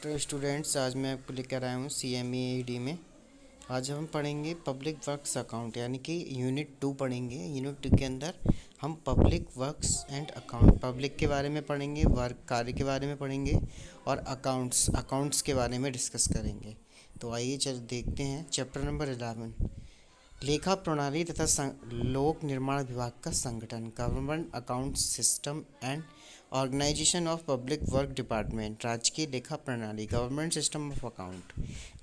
तो स्टूडेंट्स, आज मैं आपको लेकर आया हूँ CME-AD में। आज हम पढ़ेंगे पब्लिक वर्क्स अकाउंट, यानी कि यूनिट 2 पढ़ेंगे। यूनिट 2 के अंदर हम public works and account, public के बारे में पढ़ेंगे, वर्क कार्य के बारे में पढ़ेंगे और अकाउंट्स के बारे में डिस्कस करेंगे। तो आइए चल देखते हैं चैप्टर नंबर 11, लेखा प्रणाली तथा लोक निर्माण विभाग का संगठन, government account system and organisation of public work department. राजकीय लेखा प्रणाली, गवर्नमेंट सिस्टम ऑफ अकाउंट।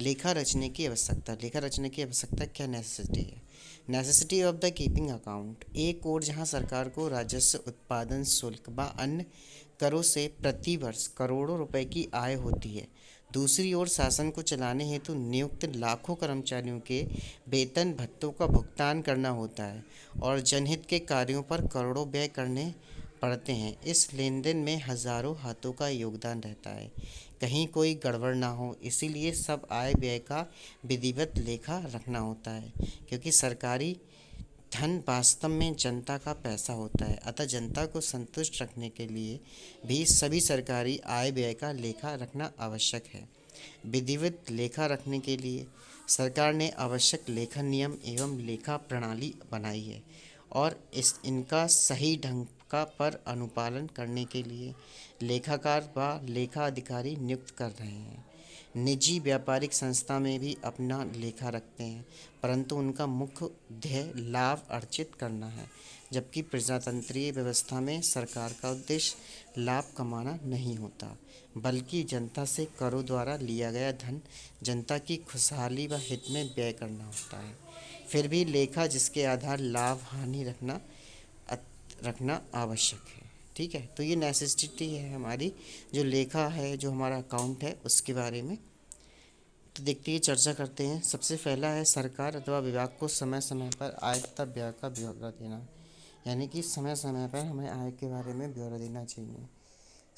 लेखा रचने की आवश्यकता, लेखा रचने की आवश्यकता क्या नेसेसिटी है? Necessity of the keeping account. एक और जहां सरकार को राजस्व, उत्पादन शुल्क व अन्य करों से प्रतिवर्ष करोड़ों रुपए की आय होती है, दूसरी ओर शासन को चलाने हेतु नियुक्त लाखों कर्मचारियों के वेतन भत्तों का भुगतान करना होता है और जनहित के कार्यों पर करोड़ों व्यय करने पड़ते हैं। इस लेन देन में हजारों हाथों का योगदान रहता है, कहीं कोई गड़बड़ ना हो, इसीलिए सब आय व्यय का विधिवत लेखा रखना होता है। क्योंकि सरकारी धन वास्तव में जनता का पैसा होता है, अतः जनता को संतुष्ट रखने के लिए भी सभी सरकारी आय व्यय का लेखा रखना आवश्यक है। विधिवत लेखा रखने के लिए सरकार ने आवश्यक लेखा नियम एवं लेखा प्रणाली बनाई है और इनका सही ढंग का पर अनुपालन करने के लिए लेखाकार व लेखा अधिकारी नियुक्त कर रहे हैं। निजी व्यापारिक संस्था में भी अपना लेखा रखते हैं, परंतु उनका मुख्य ध्येय लाभ अर्जित करना है, जबकि प्रजातंत्रीय व्यवस्था में सरकार का उद्देश्य लाभ कमाना नहीं होता, बल्कि जनता से करों द्वारा लिया गया धन जनता की खुशहाली व हित में व्यय करना होता है। फिर भी लेखा जिसके आधार लाभ हानि रखना आवश्यक है। ठीक है, तो ये नेसेसिटी है हमारी, जो लेखा है, जो हमारा अकाउंट है, उसके बारे में। तो देखते ही चर्चा करते हैं। सबसे पहला है सरकार अथवा विभाग को समय समय पर आय तथा व्यय का ब्यौरा देना, यानी कि समय समय पर हमें आय के बारे में ब्यौरा देना चाहिए।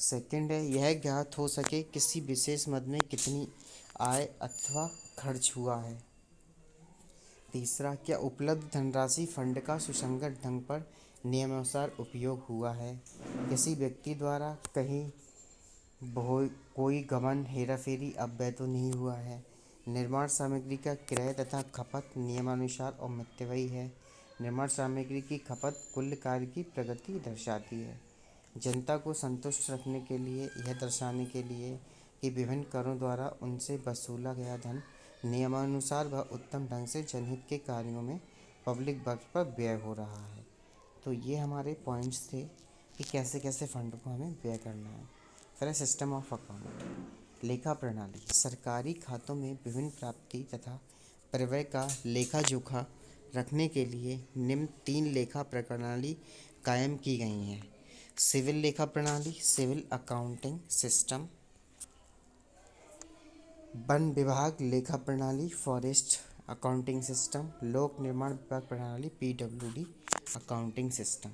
सेकंड है यह ज्ञात हो सके किसी विशेष मद में कितनी आय अथवा खर्च हुआ है। तीसरा, क्या उपलब्ध धनराशि फंड का सुसंगत ढंग पर नियमानुसार उपयोग हुआ है, किसी व्यक्ति द्वारा कहीं कोई गबन, हेराफेरी, अपव्यय तो नहीं हुआ है। निर्माण सामग्री का क्रय तथा खपत नियमानुसार और मितव्ययी है। निर्माण सामग्री की खपत कुल कार्य की प्रगति दर्शाती है। जनता को संतुष्ट रखने के लिए, यह दर्शाने के लिए कि विभिन्न करों द्वारा उनसे वसूला गया धन नियमानुसार व उत्तम ढंग से जनहित के कार्यों में पब्लिक वर्क पर व्यय हो रहा है। तो ये हमारे पॉइंट्स थे कि कैसे कैसे फंड को हमें व्यय करना है। फिर सिस्टम ऑफ अकाउंट, लेखा प्रणाली। सरकारी खातों में विभिन्न प्राप्ति तथा प्रव्यय का लेखा जोखा रखने के लिए निम्न 3 लेखा प्रणाली कायम की गई हैं। सिविल लेखा प्रणाली, सिविल अकाउंटिंग सिस्टम। वन विभाग लेखा प्रणाली, फॉरेस्ट अकाउंटिंग सिस्टम। लोक निर्माण विभाग प्रणाली, PWD अकाउंटिंग सिस्टम।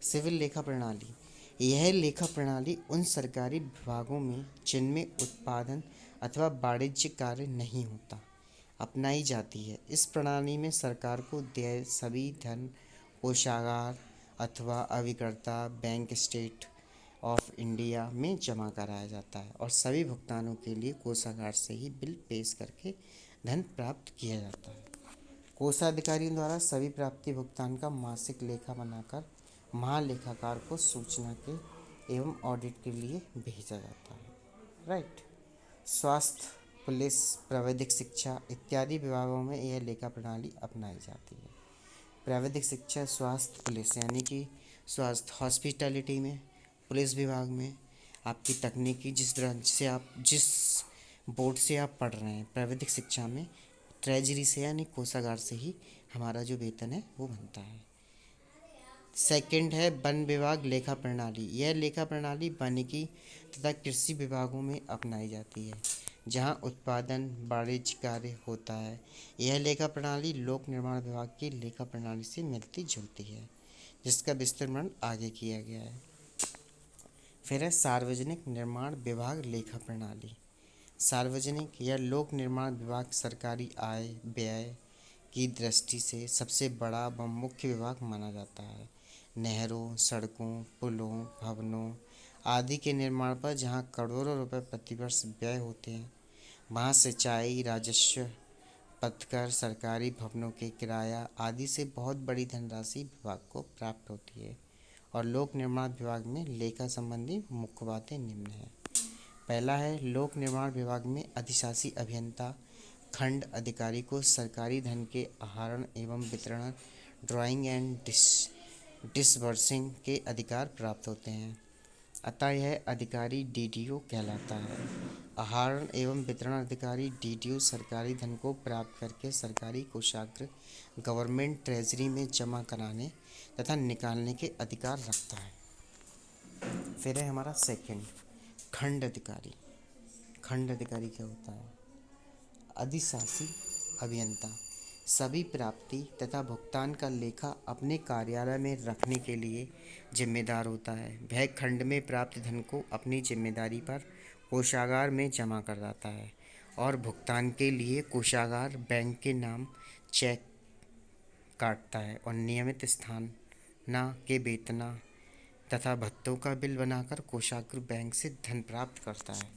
सिविल लेखा प्रणाली, यह लेखा प्रणाली उन सरकारी विभागों में जिनमें उत्पादन अथवा वाणिज्य कार्य नहीं होता अपनाई जाती है। इस प्रणाली में सरकार को देय सभी धन कोषागार अथवा अभिकर्ता बैंक स्टेट ऑफ इंडिया में जमा कराया जाता है और सभी भुगतानों के लिए कोषागार से ही बिल पेश करके धन प्राप्त किया जाता है। कोषाधिकारियों द्वारा सभी प्राप्ति भुगतान का मासिक लेखा बनाकर महालेखाकार को सूचना के एवं ऑडिट के लिए भेजा जाता है। राइट। स्वास्थ्य, पुलिस, प्राविधिक शिक्षा इत्यादि विभागों में यह लेखा प्रणाली अपनाई जाती है। प्राविधिक शिक्षा, स्वास्थ्य, पुलिस, यानी कि स्वास्थ्य हॉस्पिटैलिटी में, पुलिस विभाग में आपकी तकनीकी जिस तरह से आप जिस बोर्ड से आप पढ़ रहे हैं, प्राविधिक शिक्षा में ट्रेजरी से यानी कोषागार से ही हमारा जो वेतन है वो बनता है। सेकंड है वन विभाग लेखा प्रणाली। यह लेखा प्रणाली वानिकी तथा कृषि विभागों में अपनाई जाती है, जहां उत्पादन वाणिज्य कार्य होता है। यह लेखा प्रणाली लोक निर्माण विभाग की लेखा प्रणाली से मिलती जुलती है, जिसका विस्तृत आगे किया गया है। फिर है सार्वजनिक निर्माण विभाग लेखा प्रणाली। सार्वजनिक या लोक निर्माण विभाग सरकारी आय व्यय की दृष्टि से सबसे बड़ा व मुख्य विभाग माना जाता है। नहरों, सड़कों, पुलों, भवनों आदि के निर्माण पर जहाँ करोड़ों रुपए प्रतिवर्ष व्यय होते हैं, वहाँ सिंचाई राजस्व, पथकर, सरकारी भवनों के किराया आदि से बहुत बड़ी धनराशि विभाग को प्राप्त होती है। और लोक निर्माण विभाग में लेखा संबंधी मुख्य बातें निम्न है। पहला है, लोक निर्माण विभाग में अधिशासी अभियंता खंड अधिकारी को सरकारी धन के आहरण एवं वितरण, ड्राइंग एंड डिसबर्सिंग के अधिकार प्राप्त होते हैं। अतः यह अधिकारी डीडीओ कहलाता है। आहरण एवं वितरण अधिकारी डीडीओ सरकारी धन को प्राप्त करके सरकारी कोषागार गवर्नमेंट ट्रेजरी में जमा कराने तथा निकालने के अधिकार रखता है। फिर है हमारा सेकंड, खंड अधिकारी। खंड अधिकारी क्या होता है? अधिशासी अभियंता सभी प्राप्ति तथा भुगतान का लेखा अपने कार्यालय में रखने के लिए जिम्मेदार होता है। वह खंड में प्राप्त धन को अपनी जिम्मेदारी पर कोषागार में जमा कराता है और भुगतान के लिए कोषागार बैंक के नाम चेक काटता है और नियमित स्थाना के वेतना तथा भत्तों का बिल बनाकर कोषागार बैंक से धन प्राप्त करता है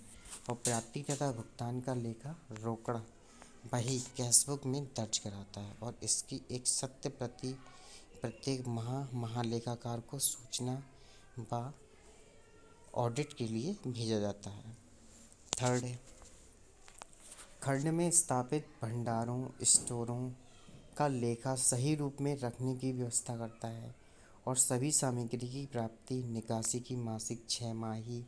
और प्राप्ति तथा भुगतान का लेखा रोकड़ा बही कैशबुक में दर्ज कराता है और इसकी एक सत्य प्रति प्रत्येक महालेखाकार को सूचना व ऑडिट के लिए भेजा जाता है। थर्ड है, खंड में स्थापित भंडारों स्टोरों का लेखा सही रूप में रखने की व्यवस्था करता है और सभी सामग्री की प्राप्ति निकासी की मासिक 6 माही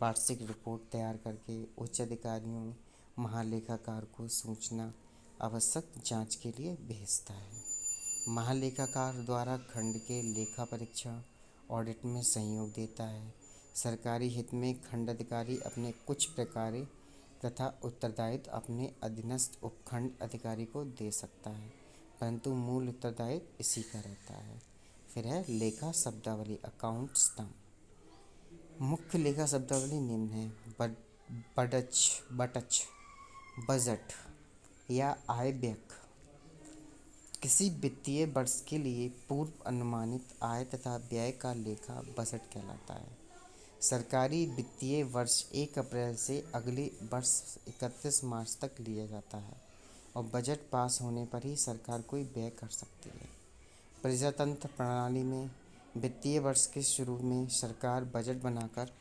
वार्षिक रिपोर्ट तैयार करके उच्च अधिकारियों महालेखाकार को सूचना आवश्यक जांच के लिए भेजता है। महालेखाकार द्वारा खंड के लेखा परीक्षण ऑडिट में सहयोग देता है। सरकारी हित में खंड अधिकारी अपने कुछ प्रकार्य तथा उत्तरदायित्व अपने अधीनस्थ उपखंड अधिकारी को दे सकता है, परंतु मूल उत्तरदायित्व इसी का रहता है। फिर है लेखा शब्दावली, अकाउंट स्तंभ। मुख्य लेखा शब्दावली निम्न है। बटच, बजट या आय व्यय किसी वित्तीय वर्ष के लिए पूर्व अनुमानित आय तथा व्यय का लेखा बजट कहलाता है। सरकारी वित्तीय वर्ष 1 अप्रैल से अगले वर्ष 31 मार्च तक लिया जाता है और बजट पास होने पर ही सरकार कोई व्यय कर सकती है। प्रजातंत्र प्रणाली में वित्तीय वर्ष के शुरू में सरकार बजट बनाकर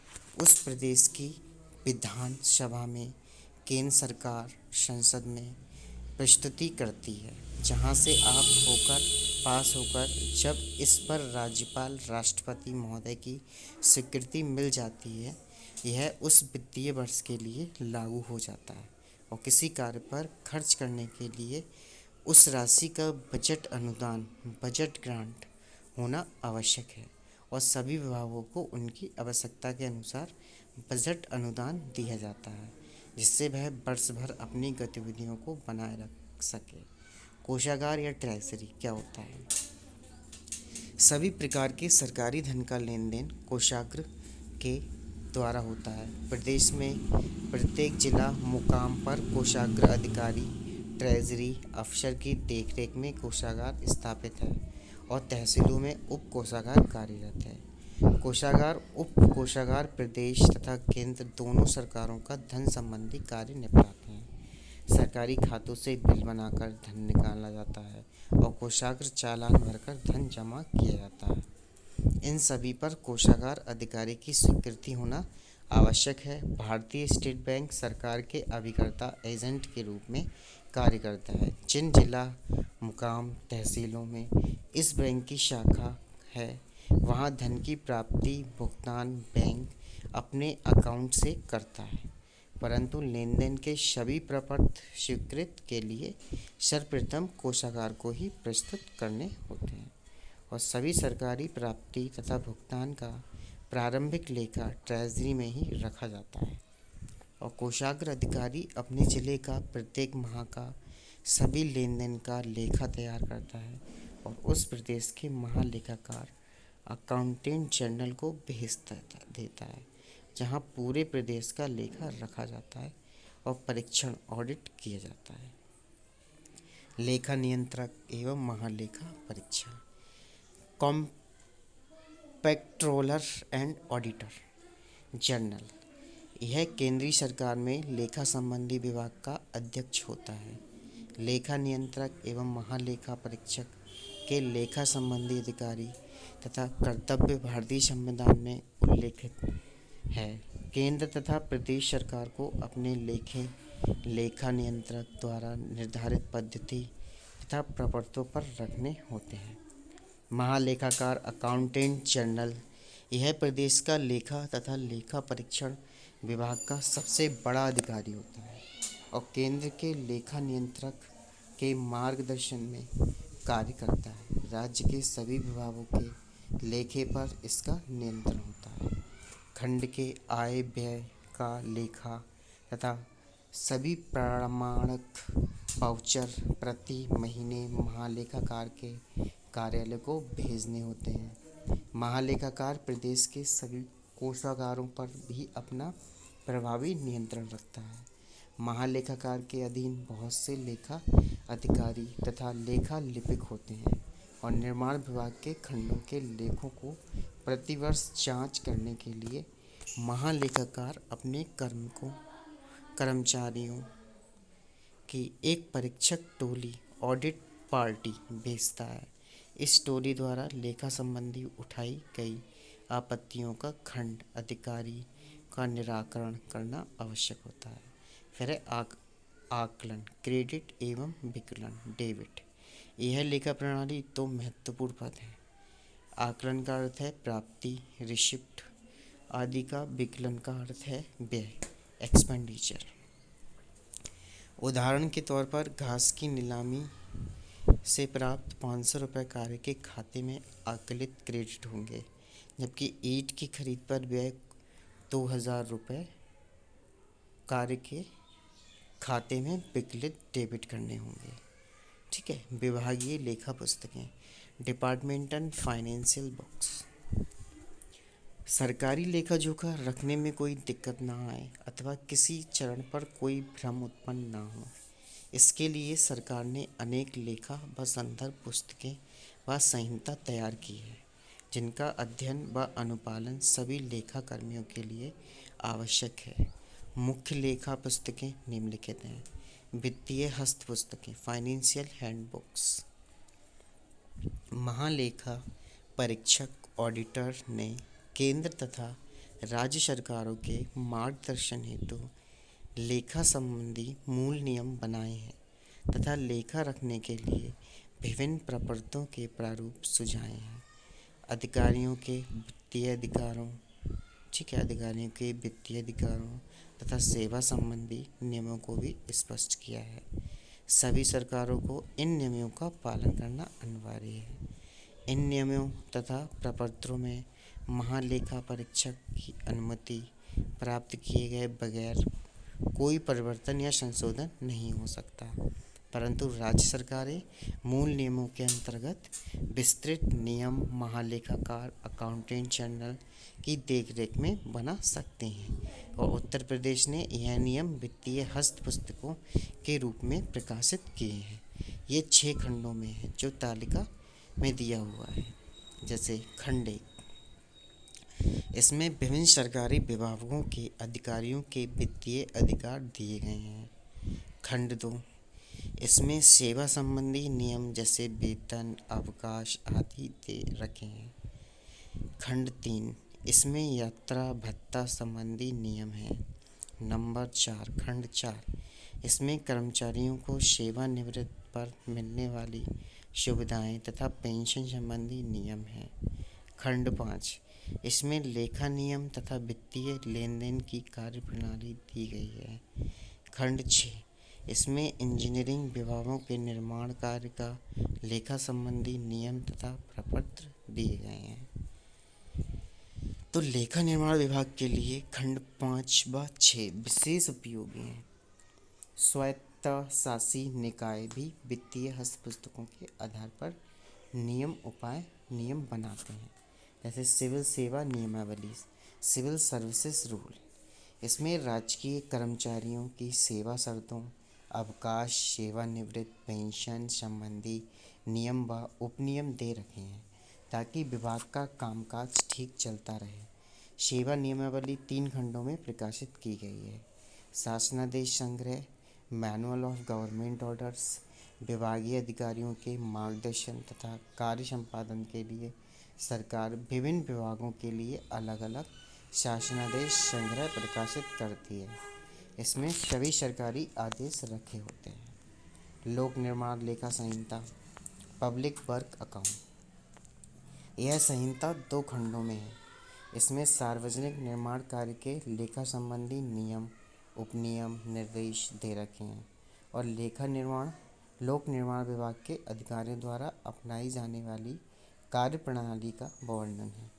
उस प्रदेश की विधान सभा में केंद्र सरकार संसद में प्रस्तुति करती है, जहां से पास होकर जब इस पर राज्यपाल राष्ट्रपति महोदय की स्वीकृति मिल जाती है, यह उस वित्तीय वर्ष के लिए लागू हो जाता है और किसी कार्य पर खर्च करने के लिए उस राशि का बजट अनुदान बजट ग्रांट होना आवश्यक है और सभी विभागों को उनकी आवश्यकता के अनुसार बजट अनुदान दिया जाता है, जिससे वह वर्ष भर अपनी गतिविधियों को बनाए रख सके। कोषागार या ट्रेजरी क्या होता है? सभी प्रकार के सरकारी धन का लेन देन कोषागार के द्वारा होता है। प्रदेश में प्रत्येक जिला मुकाम पर कोषागार अधिकारी ट्रेजरी अफसर की देखरेख में कोषागार स्थापित है और तहसीलों में उप कोषागार कार्यरत है। कोषागार उप कोषागार प्रदेश तथा केंद्र दोनों सरकारों का धन संबंधी कार्य निपटाते हैं। सरकारी खातों से बिल बनाकर धन निकाला जाता है और कोषागार चालान भरकर धन जमा किया जाता है। इन सभी पर कोषागार अधिकारी की स्वीकृति होना आवश्यक है। भारतीय स्टेट बैंक सरकार के अभिकर्ता एजेंट के रूप में कार्य करता है। जिन जिला मुकाम तहसीलों में इस बैंक की शाखा है, वहां धन की प्राप्ति भुगतान बैंक अपने अकाउंट से करता है, परंतु लेन देन के सभी प्रपत्र स्वीकृत के लिए सर्वप्रथम कोषागार को ही प्रस्तुत करने होते हैं और सभी सरकारी प्राप्ति तथा भुगतान का प्रारंभिक लेखा ट्रेजरी में ही रखा जाता है और कोषागार अधिकारी अपने जिले का प्रत्येक माह का सभी लेन देन का लेखा तैयार करता है और उस प्रदेश के महालेखाकार अकाउंटेंट जनरल को भेज देता है, जहां पूरे प्रदेश का लेखा रखा जाता है और परीक्षण ऑडिट किया जाता है। लेखा नियंत्रक एवं महालेखा परीक्षण, कॉम्पेक्ट्रोलर एंड ऑडिटर। जनरल। यह केंद्रीय सरकार में लेखा संबंधी विभाग का अध्यक्ष होता है। लेखा नियंत्रक एवं महालेखा परीक्षक के लेखा संबंधी अधिकारी तथा कर्तव्य भारतीय संविधान में उल्लेखित है। केंद्र तथा प्रदेश सरकार को अपने लेखा नियंत्रक द्वारा निर्धारित पद्धति तथा प्रवर्तों पर रखने होते हैं। महालेखाकार अकाउंटेंट जनरल, यह प्रदेश का लेखा तथा लेखा परीक्षण विभाग का सबसे बड़ा अधिकारी होता है और केंद्र के लेखा नियंत्रक के मार्गदर्शन में कार्य करता है। राज्य के सभी विभागों के लेखे पर इसका नियंत्रण होता है। खंड के आय व्यय का लेखा तथा सभी प्रमाणक वाउचर प्रति महीने महालेखाकार के कार्यालय को भेजने होते हैं। महालेखाकार प्रदेश के सभी कोषागारों पर भी अपना प्रभावी नियंत्रण रखता है। महालेखाकार के अधीन बहुत से लेखा अधिकारी तथा लेखा लिपिक होते हैं और निर्माण विभाग के खंडों के लेखों को प्रतिवर्ष जांच करने के लिए महालेखाकार अपने कर्मचारियों की एक परीक्षक टोली ऑडिट पार्टी भेजता है। इस टोली द्वारा लेखा संबंधी उठाई गई आपत्तियों का खंड अधिकारी का निराकरण करना आवश्यक होता है। फिर है आकलन, क्रेडिट एवं विकलन, डेबिट। यह लेखा प्रणाली तो महत्वपूर्ण पद है। आकलन का अर्थ है प्राप्ति, रिसिप्ट आदि का। विकलन का अर्थ है व्यय, एक्सपेंडिचर। उदाहरण के तौर पर घास की नीलामी से प्राप्त 500 रुपये कार्य के खाते में आकलित क्रेडिट होंगे, जबकि ईंट की खरीद पर व्यय 2000 रुपये कार्य के खाते में विकलित डेबिट करने होंगे। ठीक है। विभागीय लेखा पुस्तकें, डिपार्टमेंटल फाइनेंशियल बुक्स। सरकारी लेखा जोखा रखने में कोई दिक्कत ना आए अथवा किसी चरण पर कोई भ्रम उत्पन्न ना हो, इसके लिए सरकार ने अनेक लेखा व संदर्भ पुस्तकें व संहिता तैयार की है, जिनका अध्ययन व अनुपालन सभी लेखा कर्मियों के लिए आवश्यक है। मुख्य लेखा पुस्तकें निम्नलिखित हैं। वित्तीय हस्त पुस्तकें, फाइनेंशियल हैंडबुक्स। महालेखा परीक्षक ऑडिटर ने केंद्र तथा राज्य सरकारों के मार्गदर्शन हेतु लेखा संबंधी मूल नियम बनाए हैं तथा लेखा रखने के लिए विभिन्न प्रवर्तों के प्रारूप सुझाए हैं। अधिकारियों के वित्तीय अधिकारों तथा सेवा संबंधी नियमों को भी स्पष्ट किया है। सभी सरकारों को इन नियमों का पालन करना अनिवार्य है। इन नियमों तथा प्रपत्रों में महालेखा परीक्षक की अनुमति प्राप्त किए गए बगैर कोई परिवर्तन या संशोधन नहीं हो सकता, परंतु राज्य सरकारें मूल नियमों के अंतर्गत विस्तृत नियम महालेखाकार अकाउंटेंट जनरल की देखरेख में बना सकते हैं और उत्तर प्रदेश ने यह नियम वित्तीय हस्त पुस्तकों के रूप में प्रकाशित किए हैं। ये 6 खंडों में है जो तालिका में दिया हुआ है। जैसे खंड 1, इसमें विभिन्न सरकारी विभागों के अधिकारियों के वित्तीय अधिकार दिए गए हैं। खंड 2, इसमें सेवा संबंधी नियम जैसे वेतन, अवकाश आदि दे रखे हैं। खंड 3, इसमें यात्रा भत्ता संबंधी नियम हैं। नंबर 4, खंड 4, इसमें कर्मचारियों को सेवानिवृत्ति पर मिलने वाली सुविधाएं तथा पेंशन संबंधी नियम हैं। खंड 5, इसमें लेखा नियम तथा वित्तीय लेन देन की कार्यप्रणाली दी गई है। खंड 6, इसमें इंजीनियरिंग विभागों के निर्माण कार्य का लेखा संबंधी नियम तथा प्रपत्र दिए गए हैं। तो लेखा निर्माण विभाग के लिए खंड 5 व 6 विशेष उपयोगी हैं। स्वायत्तशासी निकाय भी वित्तीय हस्त पुस्तकों के आधार पर नियम बनाते हैं। जैसे सिविल सेवा नियमावली, सिविल सर्विसेज रूल, इसमें राजकीय कर्मचारियों की सेवा शर्तों, अवकाश, सेवानिवृत्ति, पेंशन संबंधी नियम व उपनियम दे रखे हैं ताकि विभाग का कामकाज ठीक चलता रहे। सेवा नियमावली 3 खंडों में प्रकाशित की गई है। शासनादेश संग्रह, मैनुअल ऑफ गवर्नमेंट ऑर्डर्स, विभागीय अधिकारियों के मार्गदर्शन तथा कार्य संपादन के लिए सरकार विभिन्न विभागों के लिए अलग अलग शासनादेश संग्रह प्रकाशित करती है। इसमें सभी सरकारी आदेश रखे होते हैं। लोक निर्माण लेखा संहिता, पब्लिक वर्क अकाउंट। यह संहिता 2 खंडों में है। इसमें सार्वजनिक निर्माण कार्य के लेखा संबंधी नियम, उपनियम, निर्देश दे रखे हैं और लेखा निर्माण लोक निर्माण विभाग के अधिकारियों द्वारा अपनाई जाने वाली कार्य प्रणाली का वर्णन है।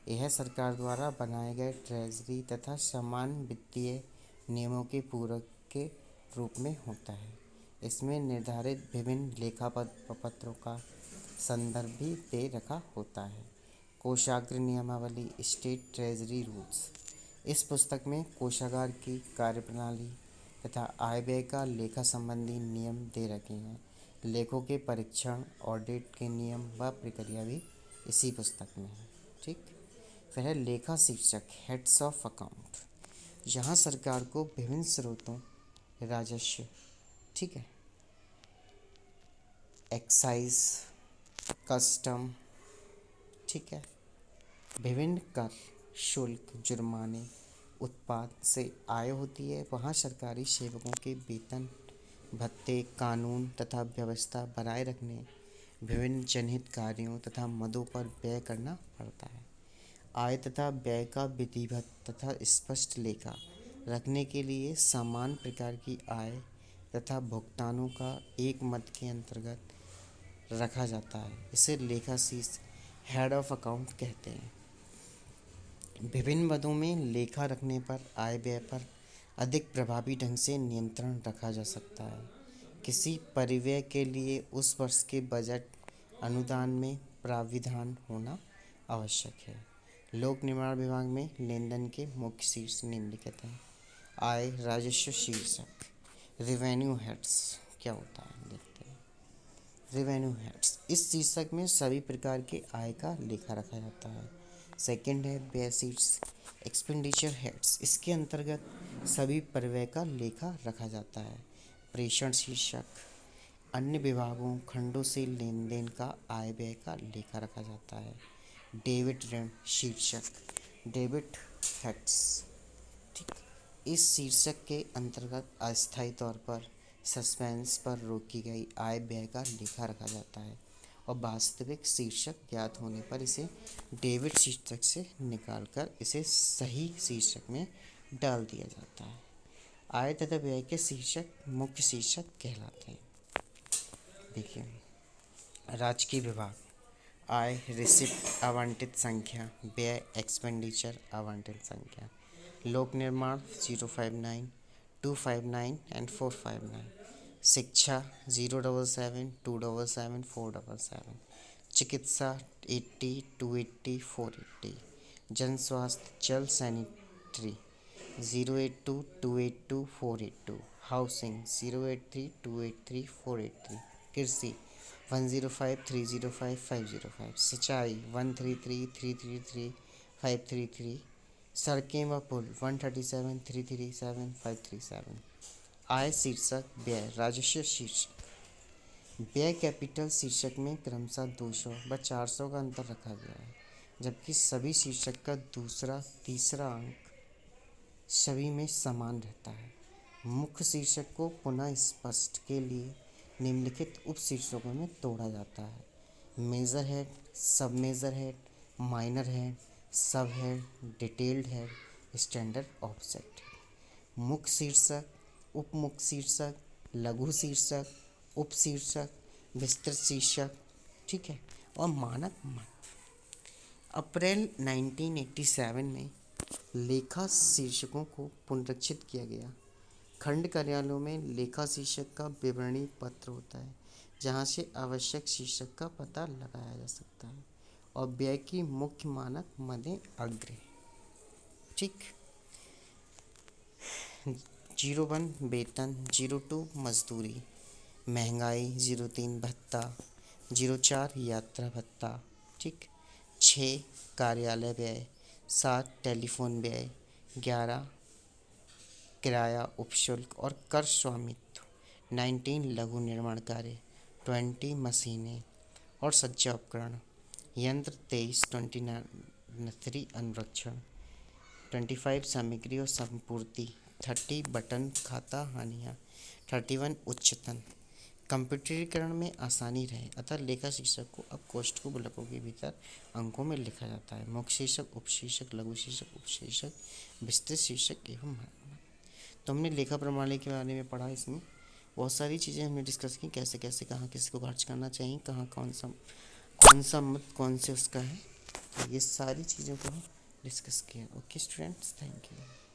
यह सरकार द्वारा बनाए गए ट्रेजरी तथा समान वित्तीय नियमों के पूरक के रूप में होता है। इसमें निर्धारित विभिन्न लेखा पत्रों का संदर्भ भी दे रखा होता है। कोषाग्र नियमावली, स्टेट ट्रेजरी रूल्स। इस पुस्तक में कोषागार की कार्यप्रणाली तथा आय व्यय का लेखा संबंधी नियम दे रखे हैं। लेखों के परीक्षण, ऑडिट के नियम व प्रक्रिया भी इसी पुस्तक में है। ठीक, फिर है लेखा शीर्षक, हेड्स ऑफ अकाउंट। यहाँ सरकार को विभिन्न स्रोतों, राजस्व, ठीक है, एक्साइज, कस्टम, ठीक है, विभिन्न कर, शुल्क, जुर्माने, उत्पाद से आय होती है, वहाँ सरकारी सेवकों के वेतन, भत्ते, कानून तथा व्यवस्था बनाए रखने, विभिन्न जनहित कार्यों तथा मदों पर व्यय करना पड़ता है। आय तथा व्यय का विधिवत तथा स्पष्ट लेखा रखने के लिए समान प्रकार की आय तथा भुगतानों का एक मद के अंतर्गत रखा जाता है। इसे लेखा शीर्ष, हेड ऑफ अकाउंट कहते हैं। विभिन्न मदों में लेखा रखने पर आय व्यय पर अधिक प्रभावी ढंग से नियंत्रण रखा जा सकता है। किसी परिव्यय के लिए उस वर्ष के बजट अनुदान में प्राविधान होना आवश्यक है। लोक निर्माण विभाग में लेन देन के मुख्य शीर्ष निम्नलिखित हैं। आय राजस्व शीर्षक, रेवेन्यू हेड्स क्या होता है देखते हैं। रेवेन्यू हेड्स, इस शीर्षक में सभी प्रकार के आय का लेखा रखा जाता है। सेकंड है व्यय शीर्षक, एक्सपेंडिचर हेड्स, इसके अंतर्गत सभी परिव्यय का लेखा रखा जाता है। प्रेषण शीर्षक, अन्य विभागों, खंडों से लेन देन का आय व्यय का लेखा रखा जाता है। डेबिट ऋण शीर्षक, डेबिट हेड्स, ठीक, इस शीर्षक के अंतर्गत अस्थायी तौर पर सस्पेंस पर रोकी गई आय व्यय का लेखा रखा जाता है और वास्तविक शीर्षक ज्ञात होने पर इसे डेबिट शीर्षक से निकालकर इसे सही शीर्षक में डाल दिया जाता है। आय तथा व्यय के शीर्षक मुख्य शीर्षक कहलाते हैं। देखिए, राजकीय विभाग, आय रिसिप्ट आवंटित संख्या, व्यय एक्सपेंडिचर आवंटित संख्या। लोक निर्माण 059, 259 एंड 459। शिक्षा 077, 277, 477। चिकित्सा 80, 280, 480। जन स्वास्थ्य जल सैनिटरी 082, 282, 482। हाउसिंग 083, 283, 483। कृषि 105, 305, 505। सिंचाई 133, 333, 533। सड़कें व पुल 137, 337, 537। आय शीर्षक, व्यय राजस्व शीर्षक। व्यय कैपिटल शीर्षक में क्रमशः 200 व 400 का अंतर रखा गया है, जबकि सभी शीर्षक का दूसरा तीसरा अंक सभी में समान रहता है। मुख्य शीर्षक को पुनः स्पष्ट के लिए निम्नलिखित उप शीर्षकों में तोड़ा जाता है। मेजर हेड, सब मेजर हेड, माइनर हेड, सब head, detailed head, standard offset. मुख्य शीर्षक, उप मुख्य शीर्षक, लघु शीर्षक, उप शीर्षक, विस्तृत शीर्षक, ठीक है, और मानक मत। अप्रैल 1987 में लेखा शीर्षकों को पुनरीक्षित किया गया। खंड कार्यालयों में लेखा शीर्षक का विवरणी पत्र होता है, जहां से आवश्यक शीर्षक का पता लगाया जा सकता है और व्यय की मुख्य मानक मदें अग्र, ठीक। 01 वेतन, 02 मजदूरी, महंगाई, 03 भत्ता, 04 यात्रा भत्ता, ठीक। 6 कार्यालय व्यय, 7 टेलीफोन व्यय, 11 किराया उपशुल्क और कर स्वामित्व, 19 लघु निर्माण कार्य, 20 मशीनें और सज्जा उपकरण, यंत्र 23, 23 अनुरक्षण, 25 सामग्री और संपूर्ति, 30 बटन खाता हानियाँ, 31 उच्चतन। कंप्यूटरीकरण में आसानी रहे अतः लेखा शीर्षक को अब कोष्ठ को ब्लॉकों के भीतर अंकों में लिखा जाता है। मुख्य शीर्षक, उपशीर्षक, लघु शीर्षक, उपशीर्षक, विस्तृत शीर्षक एवं महत्व। तो हमने लेखा प्रणाली के बारे में पढ़ा। इसमें बहुत सारी चीज़ें हमने डिस्कस की, कैसे कैसे कहाँ किसको खर्च करना चाहिए, कहाँ कौन सा मत कौन से उसका है, तो ये सारी चीज़ों को हम डिस्कस किया। Okay students, thank you.